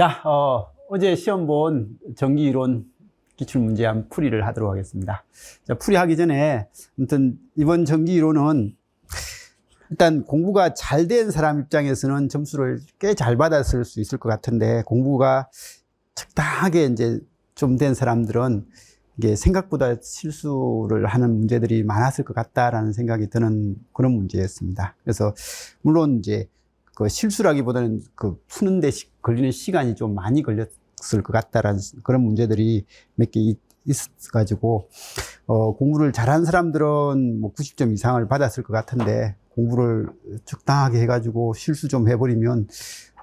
자, 어제 시험 본 전기이론 기출문제함 풀이를 하도록 하겠습니다. 자, 풀이하기 전에, 아무튼, 이번 전기이론은 일단 공부가 잘 된 사람 입장에서는 점수를 꽤 잘 받았을 수 있을 것 같은데, 공부가 적당하게 이제 좀 된 사람들은 이게 생각보다 실수를 하는 문제들이 많았을 것 같다라는 생각이 드는 그런 문제였습니다. 그래서, 물론 이제 그 실수라기보다는 그 푸는데 걸리는 시간이 좀 많이 걸렸을 것 같다라는 그런 문제들이 몇 개 있어가지고, 공부를 잘한 사람들은 뭐 90점 이상을 받았을 것 같은데, 공부를 적당하게 해가지고 실수 좀 해버리면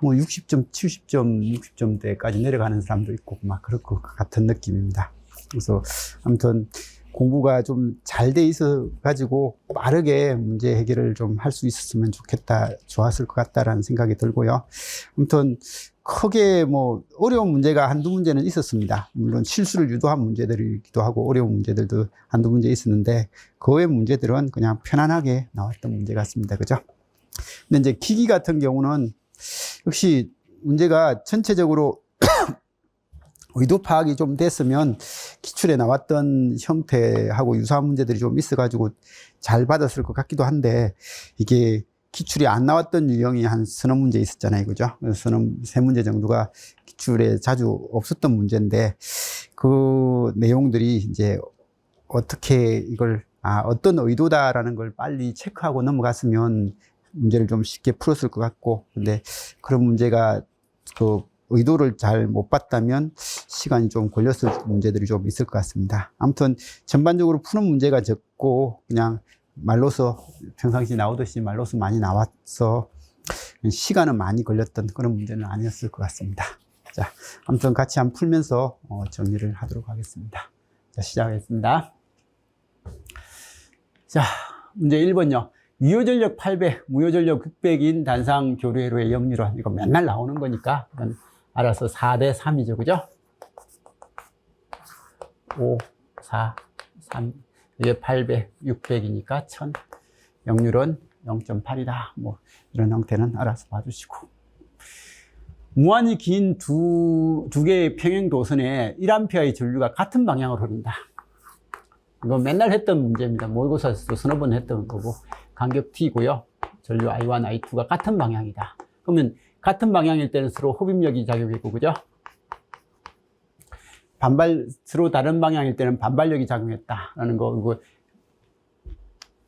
뭐 60점, 70점, 60점대까지 내려가는 사람도 있고 막 그럴 것 같은 느낌입니다. 그래서 아무튼 공부가 좀 잘 돼 있어 가지고 빠르게 문제 해결을 좀 할 수 있었으면 좋겠다, 좋았을 것 같다라는 생각이 들고요. 아무튼 크게 뭐 어려운 문제가 한두 문제는 있었습니다. 물론 실수를 유도한 문제들이기도 하고 어려운 문제들도 한두 문제 있었는데 그 외 문제들은 그냥 편안하게 나왔던 문제 같습니다. 그죠? 근데 이제 기기 같은 경우는 역시 문제가 전체적으로 의도 파악이 좀 됐으면 기출에 나왔던 형태하고 유사한 문제들이 좀 있어가지고 잘 받았을 것 같기도 한데, 이게 기출이 안 나왔던 유형이 한 서너 문제 있었잖아요. 그죠? 서너 세 문제 정도가 기출에 자주 없었던 문제인데, 그 내용들이 이제 어떻게 이걸, 어떤 의도다라는 걸 빨리 체크하고 넘어갔으면 문제를 좀 쉽게 풀었을 것 같고, 근데 그런 문제가 그 의도를 잘 못 봤다면 시간이 좀 걸렸을 문제들이 좀 있을 것 같습니다. 아무튼 전반적으로 푸는 문제가 적고 그냥 말로서 평상시 나오듯이 말로서 많이 나와서 시간은 많이 걸렸던 그런 문제는 아니었을 것 같습니다. 자, 아무튼 같이 한번 풀면서 정리를 하도록 하겠습니다. 자, 시작하겠습니다. 자, 문제 1번요. 유효전력 800, 무효전력 600인 단상 교류회로의 역류론. 이거 맨날 나오는 거니까 알아서 4대 3이죠. 그죠? 5, 4, 3. 이게 800, 600이니까 1000. 역률은 0.8이다. 뭐, 이런 형태는 알아서 봐주시고. 무한히 긴 두 개의 평행 도선에 1A의 전류가 같은 방향으로 흐른다. 이거 맨날 했던 문제입니다. 모의고사에서도 서너 번 했던 거고, 간격 T고요. 전류 I1, I2가 같은 방향이다. 그러면 같은 방향일 때는 서로 흡입력이 작용했고, 그죠? 서로 다른 방향일 때는 반발력이 작용했다라는 거, 그리고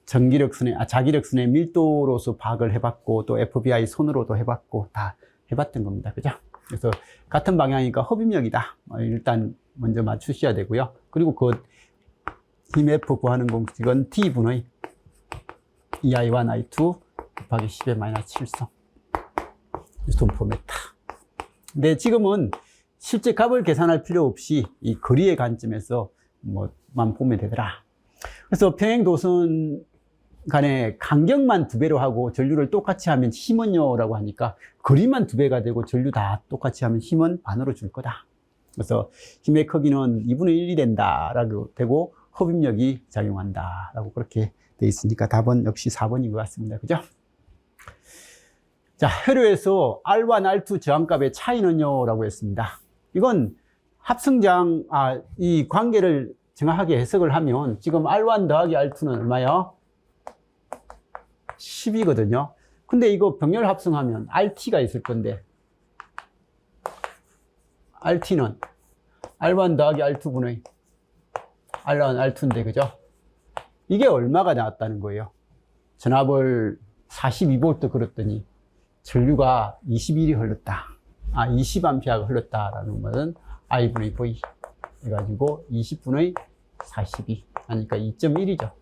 자기력선의 밀도로서 파악을 해봤고, 또 FBI 손으로도 해봤고, 다 해봤던 겁니다. 그죠? 그래서 같은 방향이니까 흡입력이다. 일단 먼저 맞추셔야 되고요. 그리고 그 힘 F 구하는 공식은 T분의 2I1, I2 곱하기 10의 마이너스 7성. 뉴턴 포메타. 근데 지금은 실제 값을 계산할 필요 없이 이 거리의 관점에서 뭐만 보면 되더라. 그래서 평행도선 간의 간격만 2배로 하고 전류를 똑같이 하면 힘은요라고 하니까 거리만 2배가 되고 전류 다 똑같이 하면 힘은 반으로 줄 거다. 그래서 힘의 크기는 2분의 1이 된다라고 되고 흡입력이 작용한다라고 그렇게 돼 있으니까 답은 역시 4번인 것 같습니다. 그죠? 자, 회로에서 R1, R2 저항값의 차이는요? 라고 했습니다. 이건 합성장, 이 관계를 정확하게 해석을 하면 지금 R1 더하기 R2는 얼마요? 10이거든요. 근데 이거 병렬 합성하면 RT가 있을 건데, RT는 R1 더하기 R2분의 R1, R2인데, 그죠? 이게 얼마가 나왔다는 거예요? 전압을 42V 걸었더니 전류가 21이 흘렀다. 20A가 흘렀다라는 것은 I분의 V 해가지고 20분의 42 하니까 2.1이죠.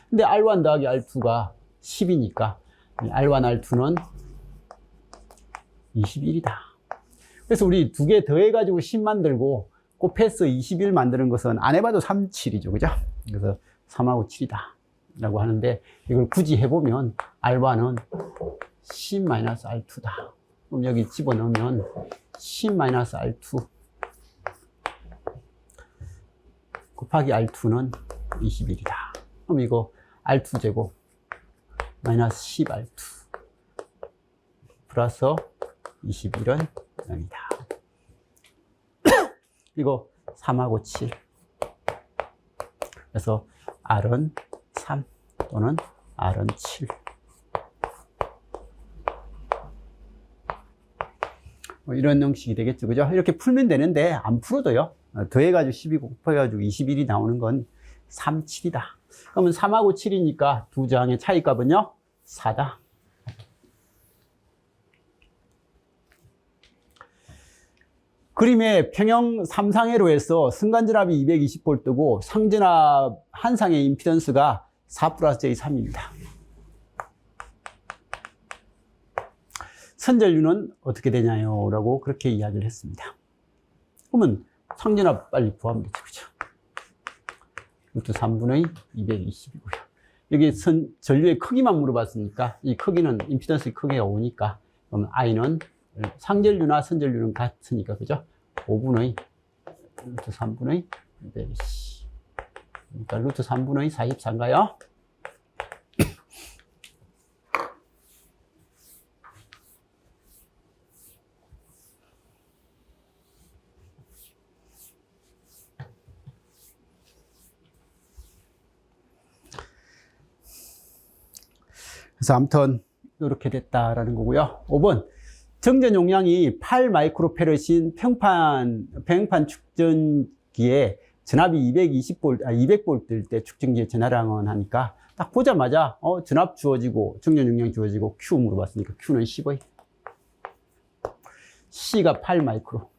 근데 R1 더하기 R2가 10이니까 R1, R2는 21이다. 그래서 우리 두 개 더해가지고 10 만들고 곱해서 21 만드는 것은 안 해봐도 3, 7이죠. 그죠? 그래서 3하고 7이다. 라고 하는데 이걸 굳이 해보면 R1은 10-R2다. 그럼 여기 집어넣으면 10-R2 곱하기 R2는 21이다. 그럼 이거 R2제곱 마이너스 10R2 플러스 21은 0이다. 이거 3하고 7. 그래서 R은 3 또는 R은 7. 뭐 이런 형식이 되겠죠. 그죠? 이렇게 풀면 되는데, 안 풀어도요. 더해가지고 12 곱해가지고 21이 나오는 건 3, 7이다. 그러면 3하고 7이니까 두 저항의 차이값은요? 4다. 그림의 평형 3상회로에서 승관전압이 220V고 상전압 한 상의 임피던스가 4 플러스 J3입니다. 선전류는 어떻게 되냐요? 라고 그렇게 이야기를 했습니다. 그러면 상전압 빨리 구하면 되죠. 그죠? 루트 3분의 220이고요. 여기 전류의 크기만 물어봤으니까 이 크기는 임피던스의 크기가 5니까 그러면 I는 상전류나 선전류는 같으니까 그죠? 5분의 루트 3분의 220. 그러니까 루트 3분의 44인가요? 그래서 아무튼 이렇게 됐다라는 거고요. 5번 정전 용량이 8 마이크로페럿인 평판 축전기에 전압이 200V일 때 축전기에 전화량은 하니까 딱 보자마자 전압 주어지고 정전 용량 주어지고 Q 물어봤으니까 Q는 10의 C가 8 마이크로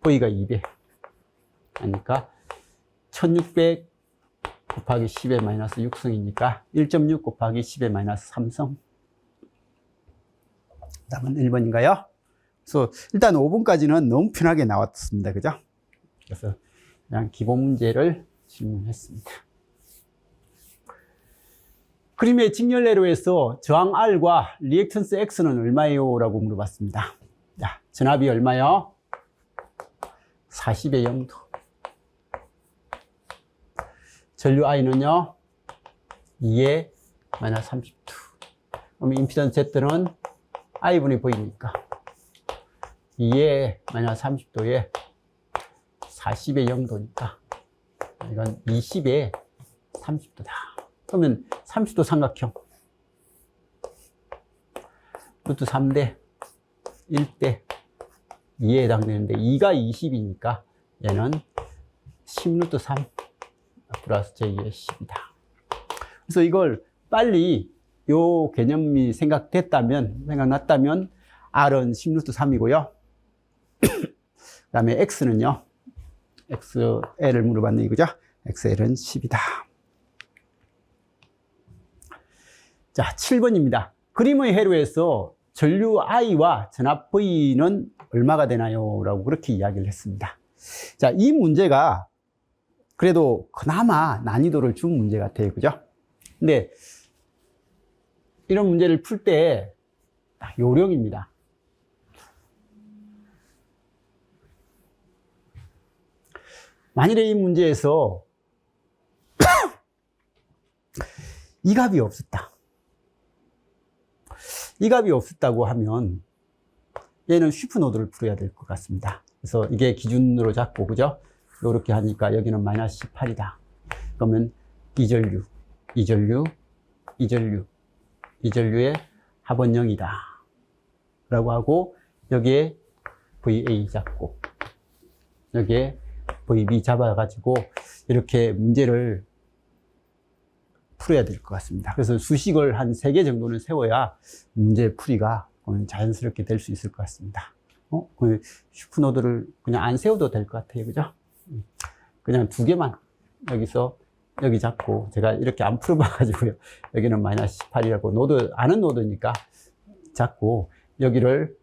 V가 200 하니까 1600 곱하기 10의 마이너스 6성이니까 1.6 곱하기 10의 마이너스 3성. 답은 1번인가요? 그래서 일단 5번까지는 너무 편하게 나왔습니다. 그죠? 그래서 그냥 기본 문제를 질문했습니다. 그림의 직렬내로에서 저항 R과 리액턴스 X는 얼마예요? 라고 물어봤습니다. 자, 전압이 얼마요? 40의 0도. 전류 I는요, 2의 마이너스 30도. 그럼 임피던스 Z는 I분이 보이니까 2의 마이너스 30도에 40의 0도니까 이건 20의 30도다. 그러면 30도 삼각형 루트 3대 1대 2에 해당되는데 2가 20이니까 얘는 10루트 3 플러스 J의 10이다. 그래서 이걸 빨리 요 개념이 생각났다면 R은 10루트 3이고요. 그 다음에 X는요. XL을 물어봤네, 그죠? XL은 10이다. 자, 7번입니다. 그림의 회로에서 전류 I와 전압 V는 얼마가 되나요? 라고 그렇게 이야기를 했습니다. 자, 이 문제가 그래도 그나마 난이도를 준 문제 같아요. 그죠? 근데 이런 문제를 풀 때 요령입니다. 만일에 이 문제에서 이 값이 없었다. 이 값이 없었다고 하면 얘는 슈퍼노드를 풀어야 될 것 같습니다. 그래서 이게 기준으로 잡고, 그죠? 이렇게 하니까 여기는 마이너스 18이다. 그러면 이전류, 이전류, 이전류, 이전류의 합은 0이다. 라고 하고, 여기에 VA 잡고, 여기에 VB 잡아가지고, 이렇게 문제를 풀어야 될 것 같습니다. 그래서 수식을 한 3개 정도는 세워야 문제 풀이가 자연스럽게 될 수 있을 것 같습니다. 그 슈퍼노드를 그냥 안 세워도 될 것 같아요. 그죠? 그냥 2개만 여기서 여기 잡고, 제가 이렇게 안 풀어봐가지고요. 여기는 마이너스 18이라고 노드, 아는 노드니까 잡고, 여기를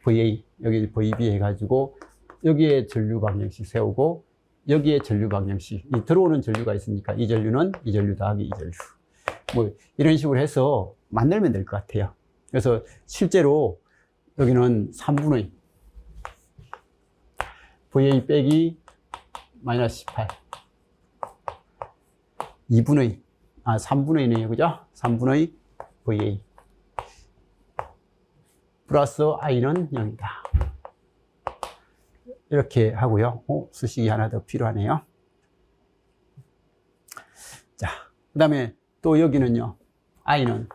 VA, 여기 VB 해가지고, 여기에 전류 방정식 세우고, 여기에 전류 방정식, 이 들어오는 전류가 있으니까 이 전류는 이 전류 더하기 이 전류. 뭐, 이런 식으로 해서 만들면 될 것 같아요. 그래서 실제로 여기는 3분의 VA 빼기 마이너스 18. 3분의 1이네요. 그죠? 3분의 VA. 플러스 I는 0이다. 이렇게 하고요. 수식이 하나 더 필요하네요. 자, 그 다음에 또 여기는요. i는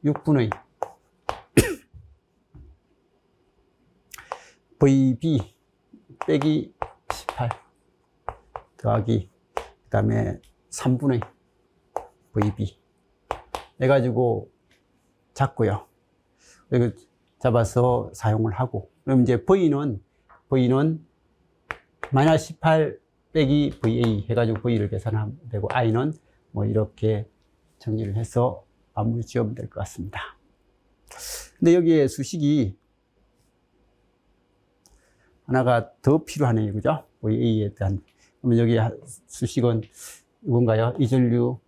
6분의 VB 빼기 18 더하기 그 다음에 3분의 VB 해가지고 잡고요. 여기 잡아서 사용을 하고, 그럼 이제 V는 마이너스 18 빼기 VA 해가지고 V를 계산하면 되고, I는 뭐 이렇게 정리를 해서 마무리 지으면 될 것 같습니다. 근데 여기에 수식이 하나가 더 필요하네요. 그죠? VA에 대한. 그러면 여기 수식은 이건가요? 이전류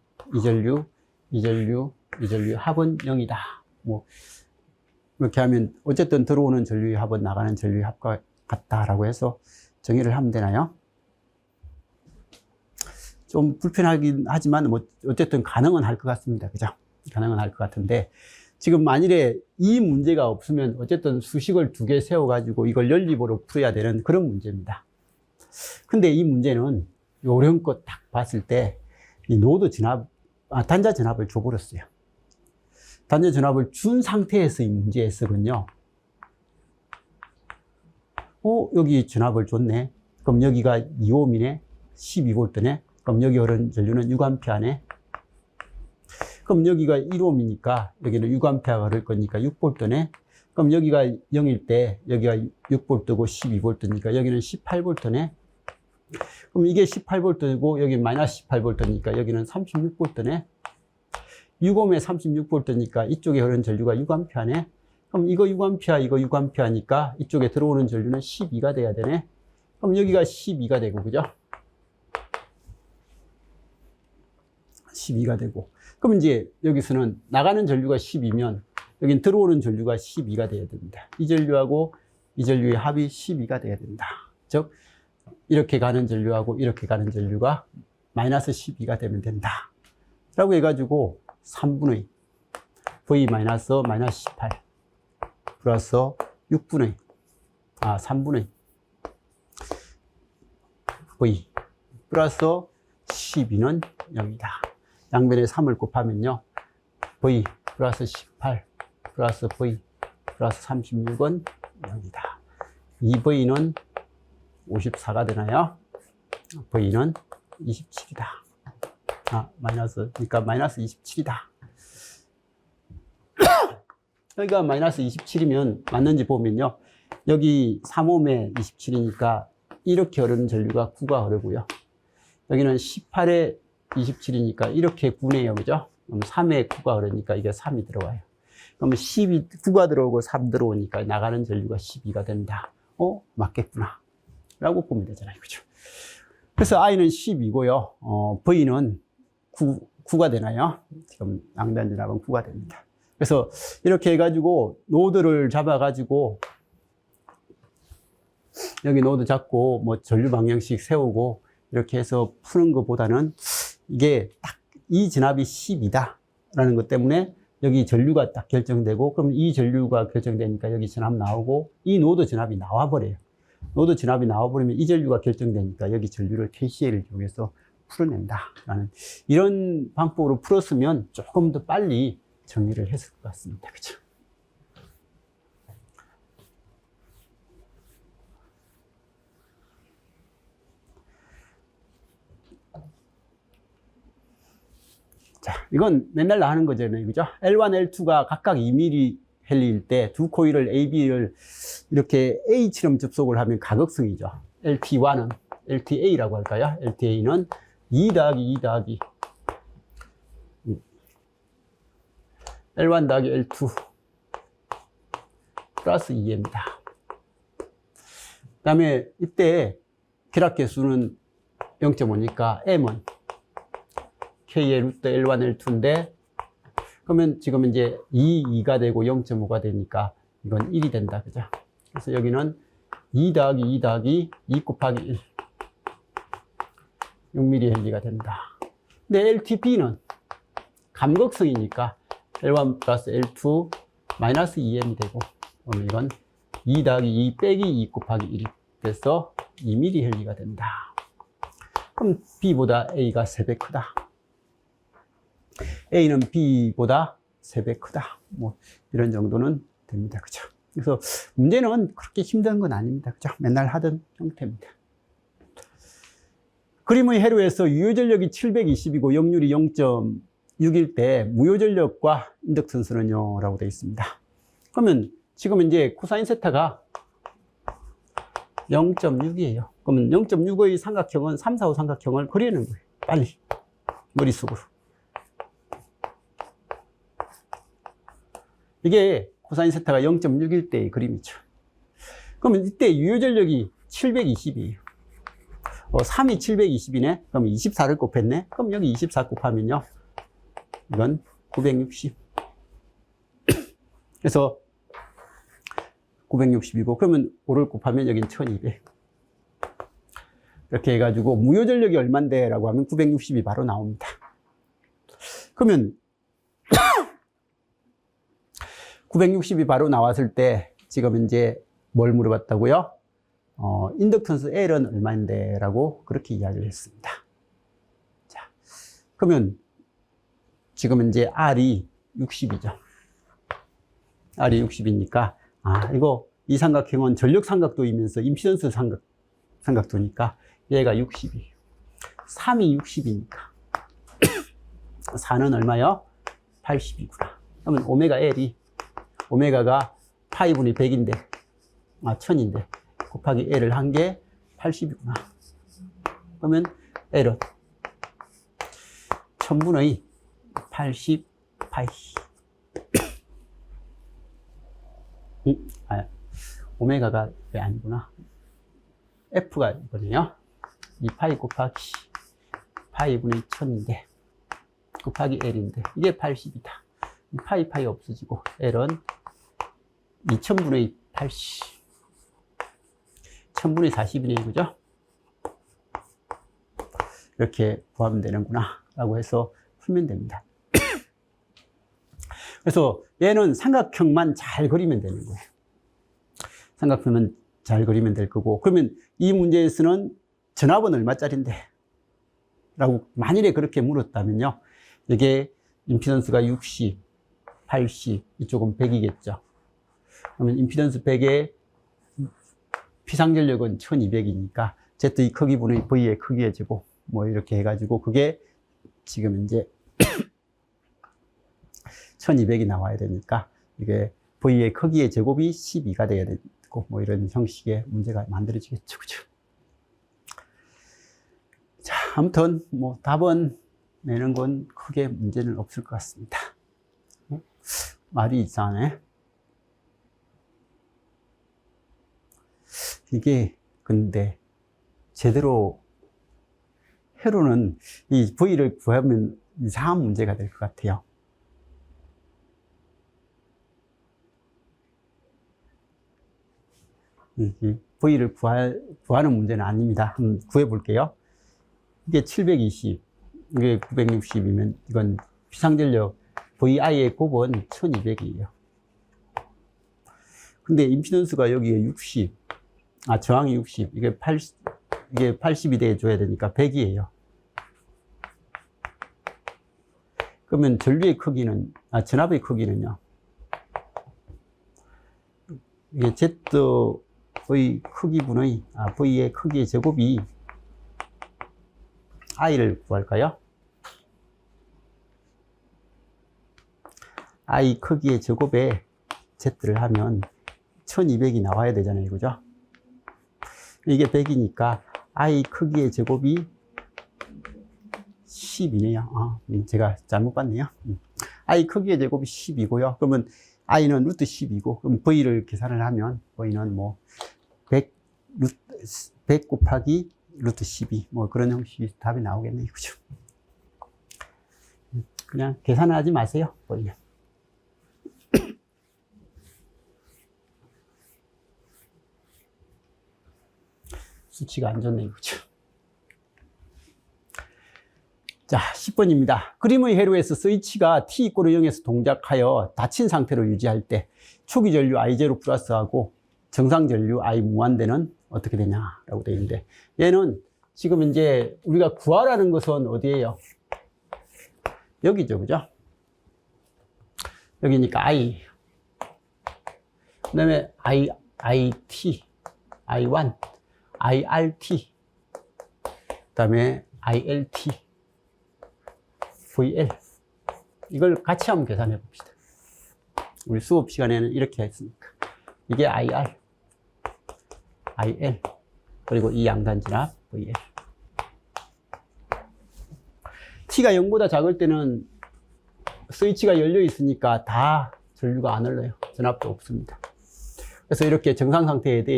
합은 0이다. 뭐, 이렇게 하면 어쨌든 들어오는 전류의 합은 나가는 전류의 합과 같다라고 해서 정의를 하면 되나요? 좀 불편하긴 하지만 뭐 어쨌든 가능은 할 것 같습니다. 그죠? 가능은 할 것 같은데, 지금 만일에 이 문제가 없으면 어쨌든 수식을 2개 세워가지고 이걸 연립으로 풀어야 되는 그런 문제입니다. 근데 이 문제는 요령껏 딱 봤을 때 이 노드 진압, 단자 진압을 줘버렸어요. 단자 진압을 준 상태에서 이 문제의 해석은요. 여기 진압을 줬네. 그럼 여기가 2ohm이네. 12V네. 그럼 여기 흐르는 전류는 6A네. 그럼 여기가 1ohm이니까 여기는 6A가 흐를 거니까 6V네. 그럼 여기가 0일 때 여기가 6V고 12V니까 여기는 18V네. 그럼 이게 18V고 여기 마이너스 18V니까 여기는 36V네. 6ohm에 36V니까 이쪽에 흐르는 전류가 6A네. 그럼 이거 6A, 이거 6A니까 이쪽에 들어오는 전류는 12가 돼야 되네. 그럼 여기가 12가 되고, 그죠? 12가 되고. 그럼 이제 여기서는 나가는 전류가 12면 여긴 들어오는 전류가 12가 돼야 됩니다. 이 전류하고 이 전류의 합이 12가 돼야 된다. 즉, 이렇게 가는 전류하고 이렇게 가는 전류가 마이너스 12가 되면 된다. 라고 해가지고 3분의 V 마이너스 18 플러스 3분의 V 플러스 12는 0이다. 양변에 3을 곱하면요. V 플러스 18 플러스 V 플러스 36은 0이다. 이 V는 54가 되나요? V는 27이다. 그러니까 마이너스 27이다. 여기가 마이너스 27이면 맞는지 보면요. 여기 3ohm에 27이니까 이렇게 흐르는 전류가 9가 흐르고요. 여기는 18에 27이니까 이렇게 9네요. 그죠? 그럼 3에 9가 흐르니까 이게 3이 들어와요. 그러면 9가 들어오고 3 들어오니까 나가는 전류가 12가 된다. 맞겠구나. 라고 보면 되잖아요. 그죠? 그래서 I는 10이고요. V는 9가 되나요? 지금 양변 진압은 9가 됩니다. 그래서 이렇게 해가지고 노드를 잡아가지고 여기 노드 잡고 뭐 전류 방향식 세우고 이렇게 해서 푸는 것보다는 이게 딱 이 진압이 10이다 라는 것 때문에 여기 전류가 딱 결정되고, 그럼 이 전류가 결정되니까 여기 진압 나오고 이 노드 진압이 나와버려요. 노드 진압이 나와버리면 이 전류가 결정되니까 여기 전류를 KCL을 이용해서 풀어낸다 라는 이런 방법으로 풀었으면 조금 더 빨리 정리를 했을 것 같습니다. 그죠? 자, 이건 맨날 하는 거잖아요. 그죠? L1, L2가 각각 2mm 헬리일 때 두 코일을 AB를 이렇게 A처럼 접속을 하면 가극성이죠. LT1은, LTA라고 할까요? LTA는 2 더하기 2 더하기 L1 더하기 L2 플러스 2입니다. 그 다음에 이때 기락계수는 0.5니까 M은 K의 루트 L1, L2인데, 그러면 지금 이제 2가 되고 0.5가 되니까 이건 1이 된다. 그죠? 그래서 여기는 2 더하기 2 더하기 2 곱하기 1. 6mm 헬리가 된다. 근데 LTB는 감극성이니까 L1 플러스 L2 마이너스 2M이 되고, 그러면 이건 2 더하기 2 빼기 2 곱하기 1이 돼서 2mH가 된다. 그럼 B보다 A가 3배 크다. A는 B보다 3배 크다. 뭐 이런 정도는 됩니다. 그죠? 그래서 문제는 그렇게 힘든 건 아닙니다. 그죠? 맨날 하던 형태입니다. 그림의 회로에서 유효전력이 720이고 역률이 0.6일 때 무효전력과 인덕턴스는요 라고 되어 있습니다. 그러면 지금 이제 코사인 세타가 0.6이에요. 그러면 0.6의 삼각형은 3, 4, 5 삼각형을 그리는 거예요. 빨리 머릿속으로. 이게 코사인 세타가 0.6일 때의 그림이죠. 그러면 이때 유효전력이 720이에요. 3이 720이네? 그럼 24를 곱했네? 그럼 여기 24 곱하면요. 이건 960. 그래서 960이고, 그러면 5를 곱하면 여긴 1200. 이렇게 해가지고, 무효전력이 얼만데? 라고 하면 960이 바로 나옵니다. 그러면, 960이 바로 나왔을 때, 지금 이제 뭘 물어봤다고요? 인덕턴스 L은 얼마인데? 라고 그렇게 이야기를 했습니다. 자, 그러면, 지금 이제 R이 60이죠. R이 60이니까, 이거, 이 삼각형은 전력 삼각도이면서 임피던스 삼각도니까 얘가 60이에요. 3이 60이니까. 4는 얼마요? 80이구나. 그러면 오메가 L이, 오메가가 파이분의 100인데, 1000인데, 곱하기 L을 한 게 80이구나. 그러면 L은 1000분의 80 파이. 오메가가 왜 아니구나. F가 이거네요. 2파이 곱하기 파이분의 1000인데, 곱하기 L인데, 이게 80이다. 파이 없어지고, L은 2000분의 80. 1000분의 40이네, 그죠? 이렇게 구하면 되는구나. 라고 해서 풀면 됩니다. 그래서 얘는 삼각형만 잘 그리면 되는 거예요. 삼각형만 잘 그리면 될 거고, 그러면 이 문제에서는 전압은 얼마짜린데? 라고 만일에 그렇게 물었다면요. 이게 임피던스가 60, 80, 이쪽은 100이겠죠. 그러면 임피던스 100에 피상전력은 1200이니까 Z의 크기분의 V의 크기의 제곱, 뭐 이렇게 해가지고 그게 지금 이제 1200이 나와야 되니까 이게 V의 크기의 제곱이 12가 돼야 되고 뭐 이런 형식의 문제가 만들어지겠죠. 그죠? 자, 아무튼 뭐 답은 내는 건 크게 문제는 없을 것 같습니다. 말이 이상하네. 이게 근데 제대로 회로는 이 V를 구하면 이상한 문제가 될 것 같아요. V를 구하는 문제는 아닙니다. 한번 구해 볼게요. 이게 720, 이게 960이면 이건 피상전력 VI의 곱은 1200이에요. 근데 임피던스가 여기에 60, 저항이 60, 이게 80이 돼줘야 되니까 100이에요. 그러면 전류의 크기는, 전압의 크기는요. 이게 Z의 크기분의, V의 크기의 제곱이 I를 구할까요? I 크기의 제곱에 Z를 하면 1200이 나와야 되잖아요. 그죠? 이게 100이니까 I 크기의 제곱이 10이네요. 제가 잘못 봤네요. I 크기의 제곱이 10이고요. 그러면 I는 루트 10이고, 그럼 V를 계산을 하면, V는 뭐, 100 곱하기 루트 12, 뭐 그런 형식의 답이 나오겠네요. 그죠? 그냥 계산을 하지 마세요. V는. 수치가 안 좋네요. 그죠? 자, 10번입니다. 그림의 회로에서 스위치가 T=0에서 동작하여 닫힌 상태로 유지할 때 초기 전류 I0 플러스하고 정상 전류 I 무한대는 어떻게 되냐라고 되어 있는데, 얘는 지금 이제 우리가 구하라는 것은 어디예요? 여기죠, 그죠? 여기니까 I. 그 다음에 IT, I1, IRT, 그 다음에 ILT, VL. 이걸 같이 한번 계산해 봅시다. 우리 수업 시간에는 이렇게 했으니까. 이게 IR, IL, 그리고 이 양단진압 VL. T가 0보다 작을 때는 스위치가 열려 있으니까 다 전류가 안 흘러요. 전압도 없습니다. 그래서 이렇게 정상 상태에 되어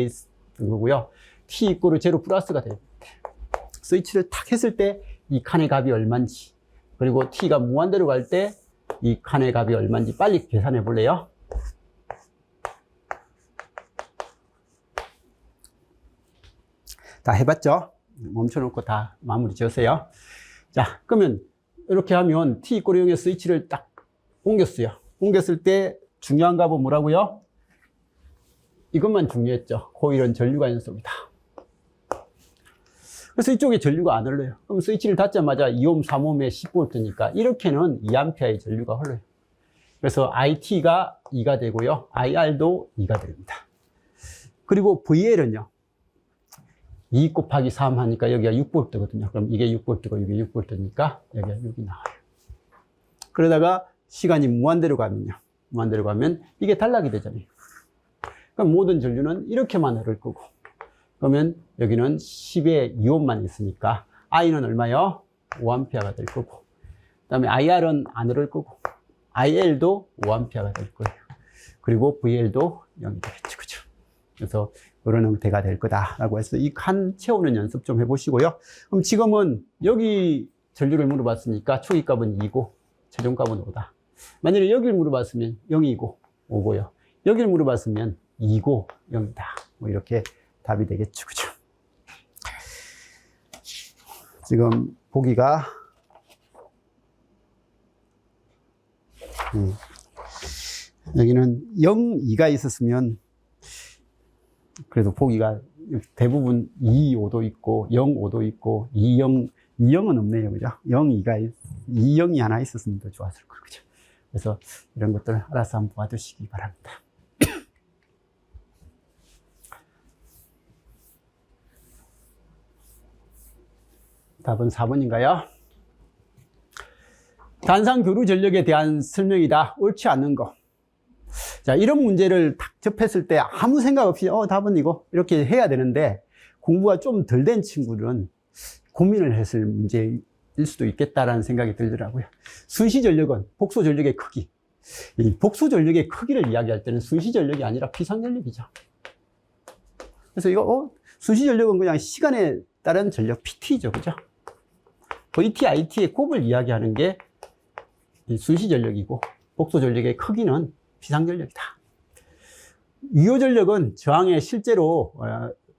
있는 거고요. T 이꼬르 제로 플러스가 됩니다. 스위치를 탁 했을 때 이 칸의 값이 얼마인지, 그리고 T가 무한대로 갈 때 이 칸의 값이 얼마인지 빨리 계산해 볼래요? 다 해봤죠? 멈춰놓고 다 마무리 지었어요. 자, 그러면 이렇게 하면 T 이꼬르 0의 스위치를 딱 옮겼어요. 옮겼을 때 중요한 값은 뭐라고요? 이것만 중요했죠. 코일은 전류가 연속이다. 그래서 이쪽에 전류가 안 흘러요. 그럼 스위치를 닫자마자 2옴, 3옴에 10V니까 이렇게는 2A의 전류가 흘러요. 그래서 IT가 2가 되고요. IR도 2가 됩니다. 그리고 VL은요. 2 곱하기 3 하니까 여기가 6V거든요. 그럼 이게 6V고 이게 6V니까 여기가 6이 나와요. 그러다가 시간이 무한대로 가면요. 무한대로 가면 이게 단락이 되잖아요. 그럼 모든 전류는 이렇게만 흐를 거고, 그러면 여기는 10에 2옴만 있으니까 I는 얼마요? 5A가 될 거고, 그 다음에 IR은 안 흐를 거고, IL도 5A가 될 거예요. 그리고 VL도 0이 되겠죠. 그죠? 그래서 이런 형태가 될 거다라고 해서 이 칸 채우는 연습 좀 해보시고요. 그럼 지금은 여기 전류를 물어봤으니까 초기값은 2고 최종값은 5다. 만약에 여기를 물어봤으면 0이고 5고요. 여기를 물어봤으면 2고 0이다. 뭐 이렇게 답이 되겠죠. 그죠? 지금 보기가 여기는 0, 2가 있었으면 그래도 보기가 대부분 2, 5도 있고 0, 5도 있고 2, 0, 2, 0은 없네요. 그죠? 0, 2가 2, 0이 하나 있었으면 더 좋았을 거예요. 그죠? 그래서 이런 것들 알아서 한번 봐주시기 바랍니다. 답은 4번인가요? 단상 교류 전력에 대한 설명이다. 옳지 않는 거. 자, 이런 문제를 딱 접했을 때 아무 생각 없이 답은 이거 이렇게 해야 되는데, 공부가 좀 덜 된 친구들은 고민을 했을 문제일 수도 있겠다라는 생각이 들더라고요. 순시 전력은 복소 전력의 크기. 이 복소 전력의 크기를 이야기할 때는 순시 전력이 아니라 피상 전력이죠. 그래서 이거 순시 전력은 그냥 시간에 따른 전력 PT죠. 그죠? VT, IT의 곱을 이야기하는 게 순시 전력이고, 복소 전력의 크기는 피상 전력이다. 유효 전력은 저항에 실제로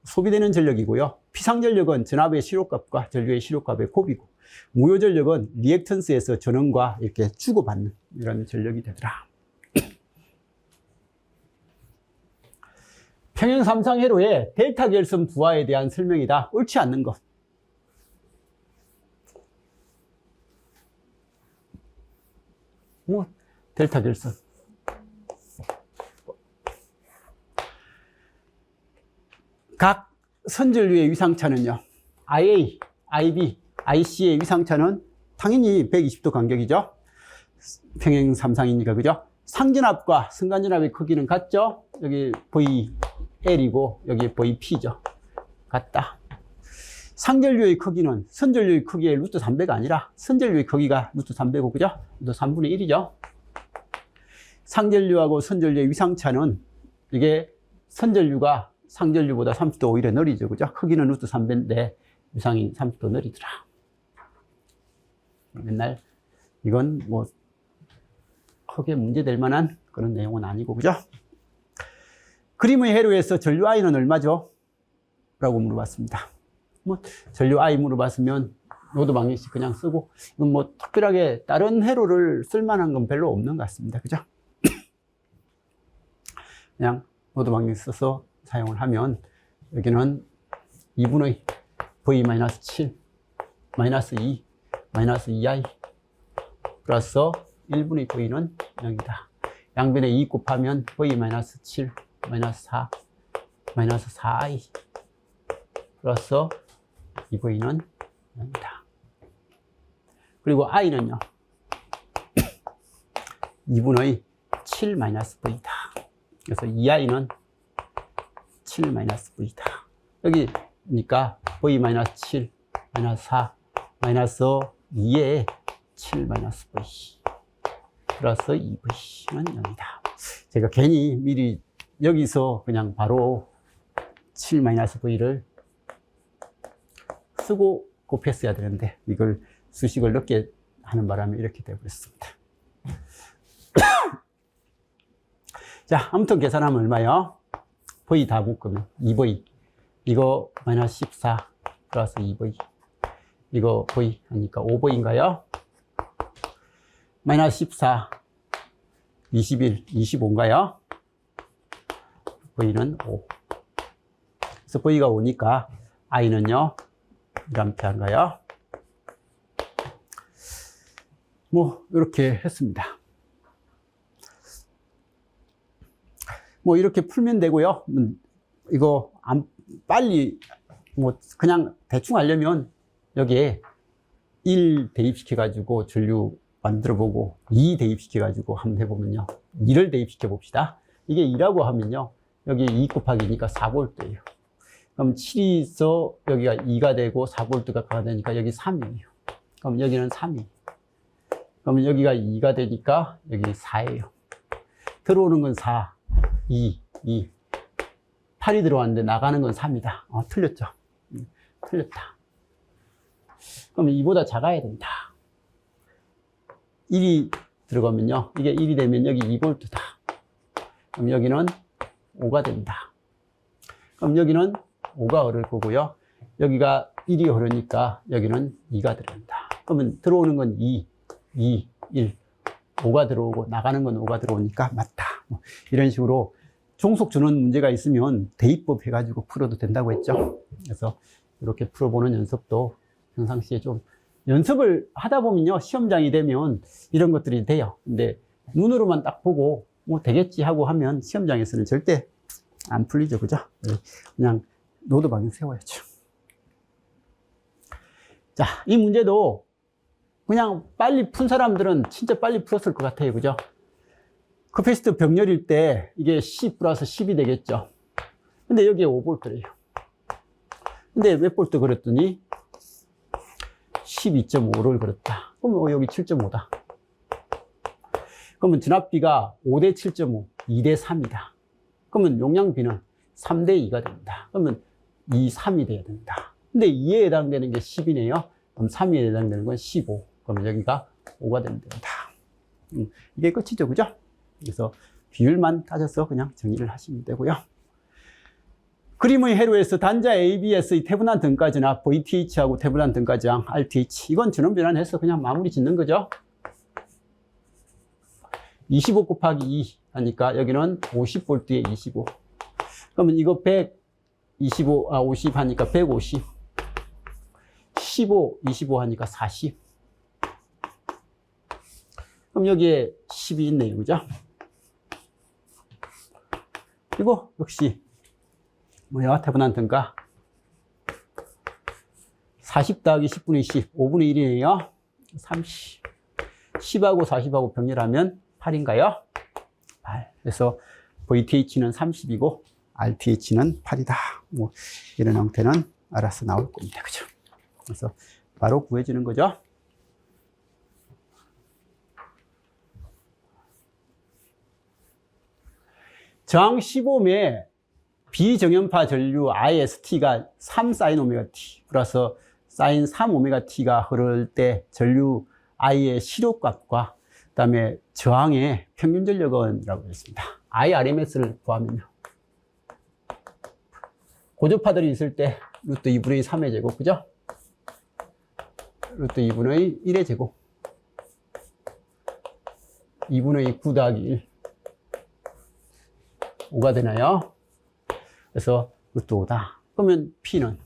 소비되는 전력이고요. 피상 전력은 전압의 시료값과 전류의 시료값의 곱이고, 무효 전력은 리액턴스에서 전원과 이렇게 주고받는 이런 전력이 되더라. 평형 삼상 회로의 델타 결선 부하에 대한 설명이다. 옳지 않는 것. 델타 결선. 각 선전류의 위상차는요. IA, IB, IC의 위상차는 당연히 120도 간격이죠. 평행 삼상이니까, 그죠? 상전압과 승간전압의 크기는 같죠? 여기 VL이고 여기 VP죠. 같다. 상전류의 크기는 선전류의 크기의 루트 3배가 아니라 선전류의 크기가 루트 3배고, 그죠? 루트 3분의 1이죠. 상전류하고 선전류의 위상차는 이게 선전류가 상전류보다 30도 오히려 느리죠. 그죠? 크기는 루트 3배인데 위상이 30도 느리더라. 맨날 이건 뭐 크게 문제될 만한 그런 내용은 아니고, 그죠? 그림의 회로에서 전류 I는 얼마죠? 라고 물어봤습니다. 뭐 전류 I 물어봤으면 노드 방정식 그냥 쓰고, 이건 뭐 특별하게 다른 회로를 쓸만한 건 별로 없는 것 같습니다. 그죠? 그냥 노드 방정식 써서 사용을 하면 여기는 2분의 V-7 마이너스 2 마이너스 2i 플러스 1분의 V는 0이다. 양변에 2 곱하면 V-7 마이너스 4 마이너스 4i 플러스 2V는 0이다. 그리고 i는요 2분의 7 마이너스 V다. 그래서 2i는 7 마이너스 V다. 여기니까 V-7 마이너스 4 마이너스 2에 7 마이너스 V 플러스 2V는 0이다. 제가 괜히 미리 여기서 그냥 바로 7 마이너스 V를 쓰고 곱했어야 되는데 이걸 수식을 넣게 하는 바람에 이렇게 되어버렸습니다. 자, 아무튼 계산하면 얼마요? V 다 묶으면 2V 이거 마이너스 14 플러스 2V 이거 V 하니까 5V인가요? 마이너스 14 21 25인가요? V는 5. 그래서 V가 5니까 I는요 1A인가요? 뭐 이렇게 했습니다. 뭐 이렇게 풀면 되고요. 이거 빨리 뭐 그냥 대충 하려면 여기에 1 대입시켜 가지고 전류 만들어 보고 2 대입시켜 가지고 한번 해보면요 2를 대입시켜 봅시다. 이게 2라고 하면요 여기 2 곱하기니까 4V예요. 그럼 7이서 여기가 2가 되고 4V가 되니까 여기 3이에요. 그럼 여기는 3이. 그러면 여기가 2가 되니까 여기 4예요. 들어오는 건 4, 2, 8이 들어왔는데 나가는 건 3이다. 틀렸죠? 틀렸다. 그러면 2보다 작아야 된다. 1이 들어가면요. 이게 1이 되면 여기 2V다. 그럼 여기는 5가 된다. 그럼 여기는 5가 흐를 거고요. 여기가 1이 흐르니까 여기는 2가 들어간다. 그러면 들어오는 건 2, 1. 5가 들어오고 나가는 건 5가 들어오니까 맞다. 이런 식으로 종속 주는 문제가 있으면 대입법 해가지고 풀어도 된다고 했죠. 그래서 이렇게 풀어보는 연습도 평상시에 좀 연습을 하다 보면요 시험장이 되면 이런 것들이 돼요. 근데 눈으로만 딱 보고 뭐 되겠지 하고 하면 시험장에서는 절대 안 풀리죠. 그죠? 그냥 노드 방향 세워야죠. 자, 이 문제도 그냥 빨리 푼 사람들은 진짜 빨리 풀었을 것 같아요. 그죠? 커피스트 병렬일 때 이게 10 플러스 10이 되겠죠. 근데 여기에 5V래요. 근데 몇 볼트 그랬더니 12.5를 그렸다. 그러면 여기 7.5다. 그러면 전압비가 5대 7.5, 2대 3이다. 그러면 용량비는 3대 2가 됩니다. 그러면 2, 3이 돼야 된다. 근데 2에 해당되는 게 10이네요. 그럼 3에 해당되는 건 15. 그러면 여기가 5가 되면 된다. 이게 끝이죠. 그죠? 그래서 비율만 따져서 그냥 정의를 하시면 되고요. 그림의 회로에서 단자 ABS의 태분한 등가지나 VTH하고 태분한 등가지항 RTH 이건 전원 변환해서 그냥 마무리 짓는 거죠. 25 곱하기 2 하니까 여기는 50V에 25. 그러면 이거 50 하니까 150. 15, 25 하니까 40. 그럼 여기에 10이 있네요. 그죠? 그리고 역시 뭐야? 태분한 등가 40 더하기 10분의 10, 5분의 1이네요. 30. 10하고 40하고 병렬하면 8인가요? 8. 그래서 VTH는 30이고 RTH는 8이다. 뭐 이런 형태는 알아서 나올 겁니다. 그죠? 그래서 바로 구해지는 거죠. 저항 15매 비정연파 전류 IST가 3 sin 오메가 t 플러스 sin 3 오메가 t가 흐를 때 전류 I의 시력값과 그 다음에 저항의 평균 전력은 이라고 했습니다. IRMS를 구하면요. 고조파들이 있을 때 루트 2분의 3의 제곱, 그죠? 루트 2분의 1의 제곱. 2분의 9 더하기 1. 5가 되나요? 그래서 루트 5다. 그러면 P는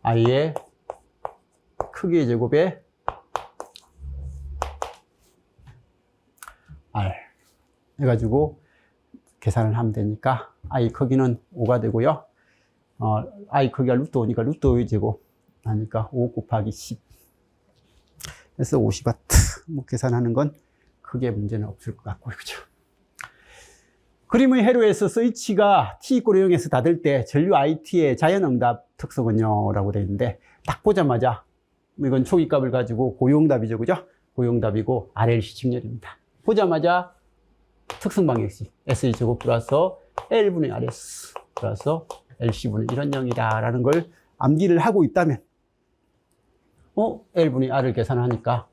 I의 크기의 제곱에 R 해가지고 계산을 하면 되니까 I 크기는 5가 되고요. I 크기가 루트 5니까 루트 5의 제곱 하니까 5 곱하기 10. 그래서 50W. 뭐 계산하는 건 크게 문제는 없을 것 같고요. 그죠? 그림의 회로에서 H가 T = 0에서 닫을 때 전류 IT의 자연응답 특성은요? 라고 되어 있는데, 딱 보자마자, 이건 초기값을 가지고 고용답이죠. 그죠? 고용답이고, RLC 직렬입니다. 보자마자 특성 방정식, SE제곱 플러스 L분의 RS 플러스 LC분의 1은 0이다. 라는 걸 암기를 하고 있다면, L분의 R을 계산하니까,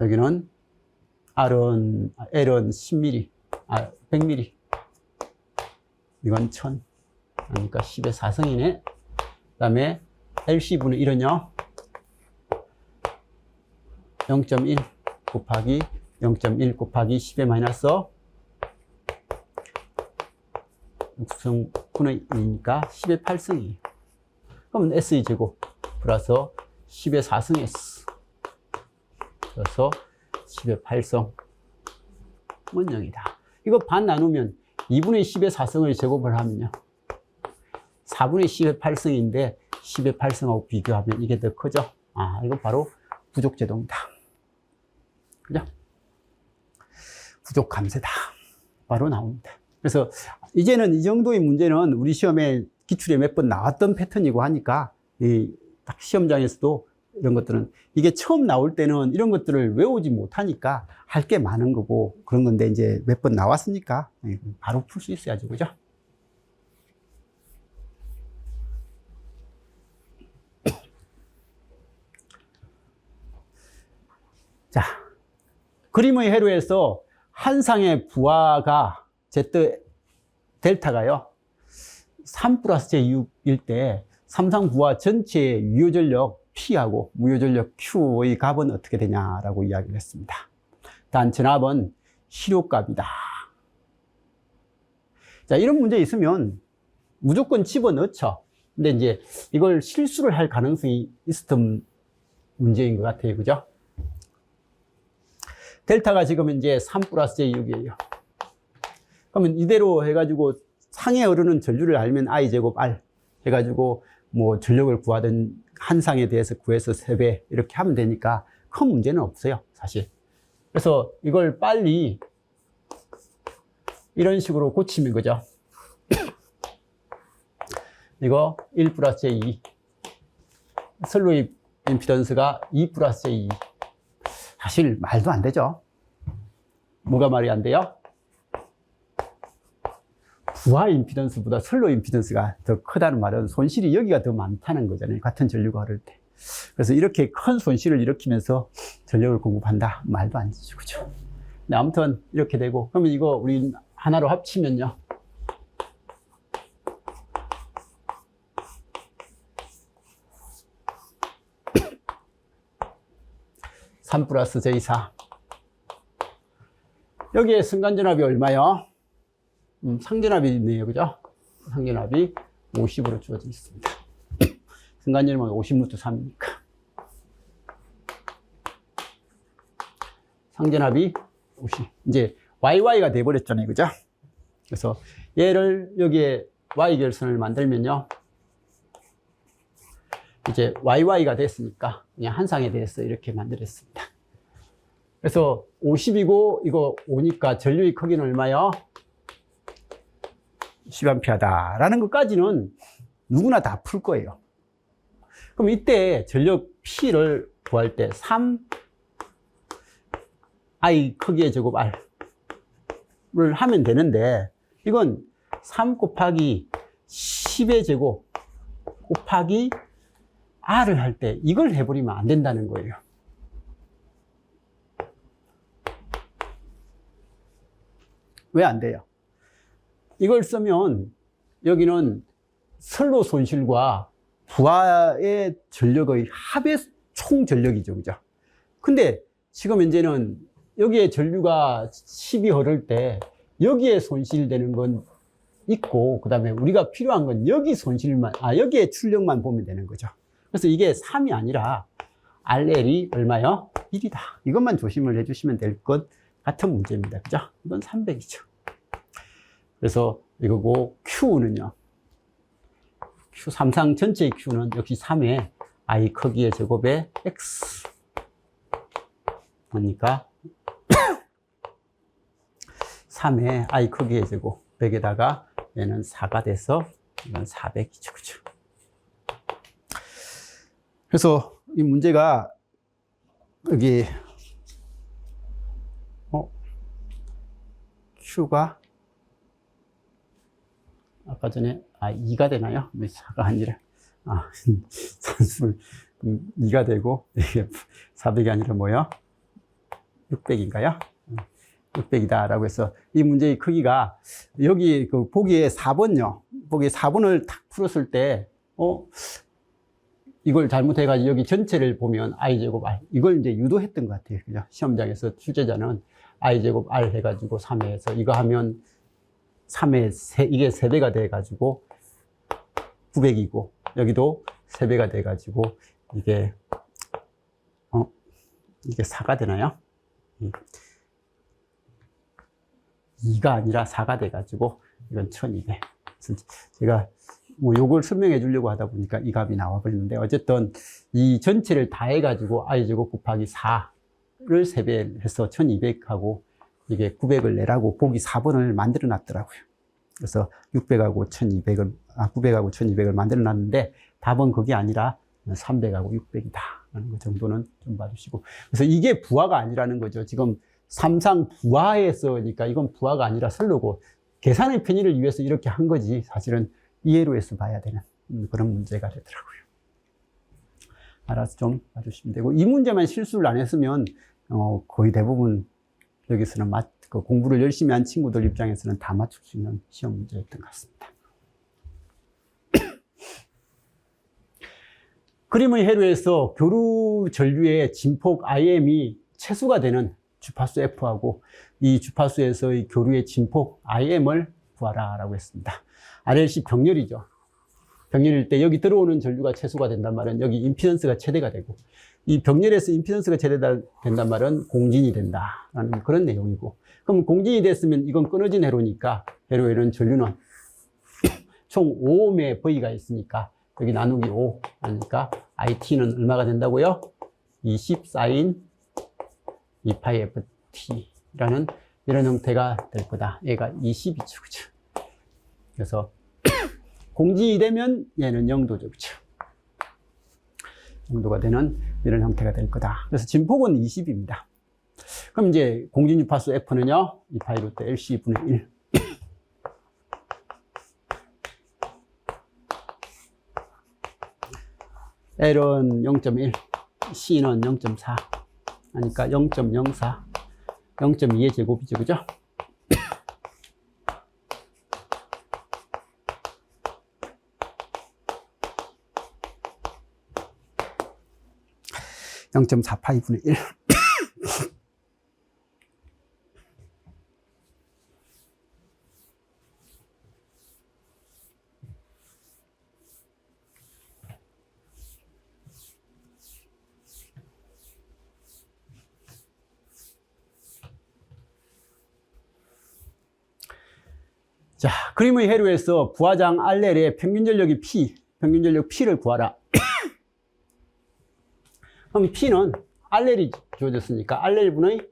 여기는 L은 10mm, 100mm. 이건 1000. 그러니까 10의 4승이네. 그 다음에 LC분의 1은요, 0.1 곱하기 0.1 곱하기 10의 마이너스 6승분의 1이니까 10의 8승이에요. 그러면 SE제곱 플러스 10의 4승 S 그래서 10의 8승 은 0이다. 이거 반 나누면 2분의 10의 4승을 제곱을 하면요, 4분의 10의 8승인데 10의 8승하고 비교하면 이게 더 크죠. 이거 바로 부족제동이다. 그죠? 부족감세다. 바로 나옵니다. 그래서 이제는 이 정도의 문제는 우리 시험에 기출에 몇 번 나왔던 패턴이고 하니까 딱 시험장에서도 이런 것들은, 이게 처음 나올 때는 이런 것들을 외우지 못하니까 할 게 많은 거고 그런 건데, 이제 몇 번 나왔으니까 바로 풀 수 있어야죠. 그죠? 자, 그림의 회로에서 한 상의 부하가 Z 델타가요 3 플러스 j6일 때 삼상 부하 전체의 유효전력 P하고 무효전력 Q의 값은 어떻게 되냐라고 이야기를 했습니다. 단 전압은 실효값이다. 자, 이런 문제 있으면 무조건 집어넣죠. 근데 이제 이걸 실수를 할 가능성이 있었던 문제인 것 같아요. 그죠? 델타가 지금 이제 3 플러스 j6이에요. 그러면 이대로 해가지고 상에 흐르는 전류를 알면 I제곱 R 해가지고 뭐 전력을 구하든 한 상에 대해서 구해서 3배 이렇게 하면 되니까 큰 문제는 없어요, 사실. 그래서 이걸 빨리 이런 식으로 고치면 그죠? 이거 1 플러스 j2 선로의 임피던스가 2 플러스 j2 사실 말도 안 되죠. 뭐가 말이 안 돼요? 부하 임피던스보다 선로 임피던스가 더 크다는 말은 손실이 여기가 더 많다는 거잖아요. 같은 전류가 흐를 때. 그래서 이렇게 큰 손실을 일으키면서 전력을 공급한다. 말도 안 되죠. 그죠? 근데 아무튼 이렇게 되고, 그러면 이거 우리 하나로 합치면요, (3 플러스 j4) 여기에 순간전압이 얼마요? 상전압이 있네요. 그죠? 상전압이 50으로 주어져 있습니다. 순간전압은 50루트 3이니까. 상전압이 50. 이제 YY가 돼버렸잖아요. 그죠? 그래서 얘를 여기에 Y결선을 만들면요, 이제 YY가 됐으니까 그냥 한 상에 대해서 이렇게 만들었습니다. 그래서 50이고 이거 5니까 전류의 크기는 얼마요? 10A다 라는 것까지는 누구나 다 풀 거예요. 그럼 이때 전력 P를 구할 때 3I 크기의 제곱 R을 하면 되는데, 이건 3 곱하기 10의 제곱 곱하기 R을 할 때 이걸 해버리면 안 된다는 거예요. 왜 안 돼요? 이걸 쓰면 여기는 선로 손실과 부하의 전력의 합의 총 전력이죠. 그죠? 근데 지금 현재는 여기에 전류가 10이 흐를 때 여기에 손실되는 건 있고, 그 다음에 우리가 필요한 건 여기 손실만, 여기에 출력만 보면 되는 거죠. 그래서 이게 3이 아니라 RL이 얼마요? 1이다. 이것만 조심을 해주시면 될 것 같은 문제입니다. 그죠? 이건 300이죠. 그래서 이거고, Q는요. Q, 삼상 전체의 Q는 역시 3의 I 크기의 제곱에 X. 그러니까 3의 I 크기의 제곱 100에다가 얘는 4가 돼서 이건 400이죠. 그죠? 그래서 이 문제가 여기 Q가 아까 전에 2가 되나요? 4가 아니라 산술 2가 되고 이게 400이 아니라 뭐요? 600인가요? 600이다 라고 해서 이 문제의 크기가 여기 그 보기에 4번요. 보기에 4번을 탁 풀었을 때 이걸 잘못해가지고 여기 전체를 보면 i제곱 r 이걸 이제 유도했던 것 같아요. 그죠? 시험장에서 출제자는 i제곱 r 해가지고 3회에서 이거 하면 3회 이게 3배가 돼가지고 900이고 여기도 3배가 돼가지고 이게 4가 되나요? 2가 아니라 4가 돼가지고 이건 1200. 제가 뭐 요걸 설명해 주려고 하다 보니까 이 값이 나와 버리는데 어쨌든 이 전체를 다 해가지고 i제곱 곱하기 4를 3배 해서 1200하고 이게 900을 내라고 보기 4번을 만들어 놨더라고요. 그래서 600하고 1200을 900하고 1200을 만들어 놨는데 답은 그게 아니라 300하고 600이다 라는 거 정도는 좀 봐주시고, 그래서 이게 부하가 아니라는 거죠. 지금 삼상 부하에서니까 이건 부하가 아니라 설로고 계산의 편의를 위해서 이렇게 한 거지 사실은 이해로 해서 봐야 되는 그런 문제가 되더라고요. 알아서 좀 봐주시면 되고, 이 문제만 실수를 안 했으면 거의 대부분 여기서는 공부를 열심히 한 친구들 입장에서는 다 맞출 수 있는 시험 문제였던 것 같습니다. 그림의 해로에서 교류 전류의 진폭 IM이 최소가 되는 주파수 F하고 이 주파수에서의 교류의 진폭 IM을 구하라 라고 했습니다. RLC 병렬이죠. 병렬일 때 여기 들어오는 전류가 최소가 된단 말은 여기 임피던스가 최대가 되고, 이 병렬에서 임피던스가 최대가 된단 말은 공진이 된다라는 그런 내용이고, 그럼 공진이 됐으면 이건 끊어진 회로니까 회로에는 전류는 총 5ohm의 V가 있으니까 여기 나누기 5 하니까 IT는 얼마가 된다고요? 20 sin 2파이 FT라는 이런 형태가 될 거다. 얘가 20이죠. 그죠? 그래서 공진이 되면 얘는 0도죠. 그죠? 0도가 되는 이런 형태가 될 거다. 그래서 진폭은 20입니다. 그럼 이제 공진 주파수 F는요, 2파이 루트 LC 분의 1. L은 0.1, C는 0.4. 하니까 0.04, 0.2의 제곱이죠. 그죠? 0.48분의 1. 자, 그림의 해로에서 부하장 RL의 평균 전력이 P, 평균 전력 P를 구하라. 그럼 P는 RL이 주어졌으니까 RL분의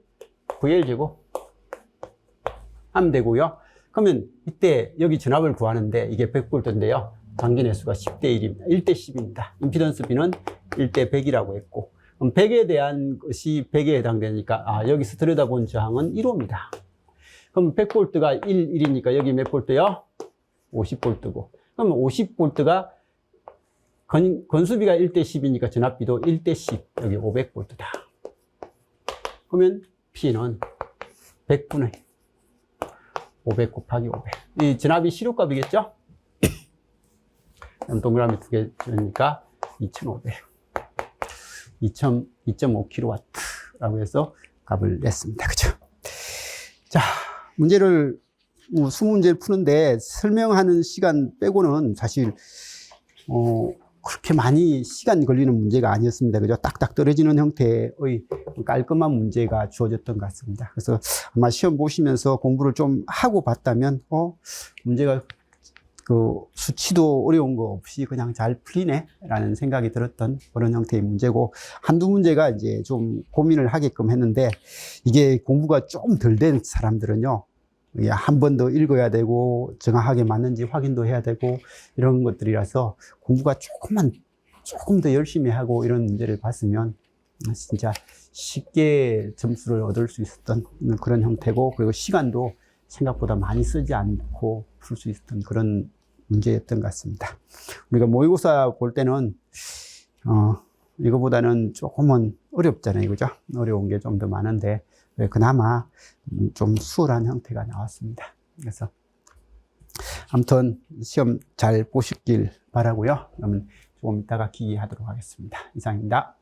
VL제곱 하면 되고요. 그러면 이때 여기 전압을 구하는데 이게 100V인데요. 전기내수가 10대 1입니다. 1대 10입니다. 임피던스 B는 1대 100이라고 했고, 그럼 100에 대한 것이 100에 해당되니까 여기서 들여다본 저항은 1호입니다. 그럼 100V가 1이니까 여기 몇 볼트요? 50V고. 그럼 50V가 건수비가 1대 10이니까 전압비도 1대 10. 여기 500V다. 그러면 P는 100분의 500 곱하기 500. 이 전압이 시료값이겠죠? 그럼 동그라미 2개 주니까 2500. 2.5kW라고 해서 값을 냈습니다. 그죠? 자, 문제를 수문제를 푸는데 설명하는 시간 빼고는 사실 그렇게 많이 시간 걸리는 문제가 아니었습니다. 그죠? 딱딱 떨어지는 형태의 깔끔한 문제가 주어졌던 것 같습니다. 그래서 아마 시험 보시면서 공부를 좀 하고 봤다면, 문제가 그 수치도 어려운 거 없이 그냥 잘 풀리네? 라는 생각이 들었던 그런 형태의 문제고, 한두 문제가 이제 좀 고민을 하게끔 했는데, 이게 공부가 좀 덜 된 사람들은요, 한 번 더 읽어야 되고 정확하게 맞는지 확인도 해야 되고 이런 것들이라서 공부가 조금 더 열심히 하고 이런 문제를 봤으면 진짜 쉽게 점수를 얻을 수 있었던 그런 형태고, 그리고 시간도 생각보다 많이 쓰지 않고 풀 수 있었던 그런 문제였던 것 같습니다. 우리가 모의고사 볼 때는 이거보다는 조금은 어렵잖아요, 그죠? 어려운 게 좀 더 많은데 그나마 좀 수월한 형태가 나왔습니다. 그래서 아무튼 시험 잘 보시길 바라고요. 그러면 조금 이따가 기기하도록 하겠습니다. 이상입니다.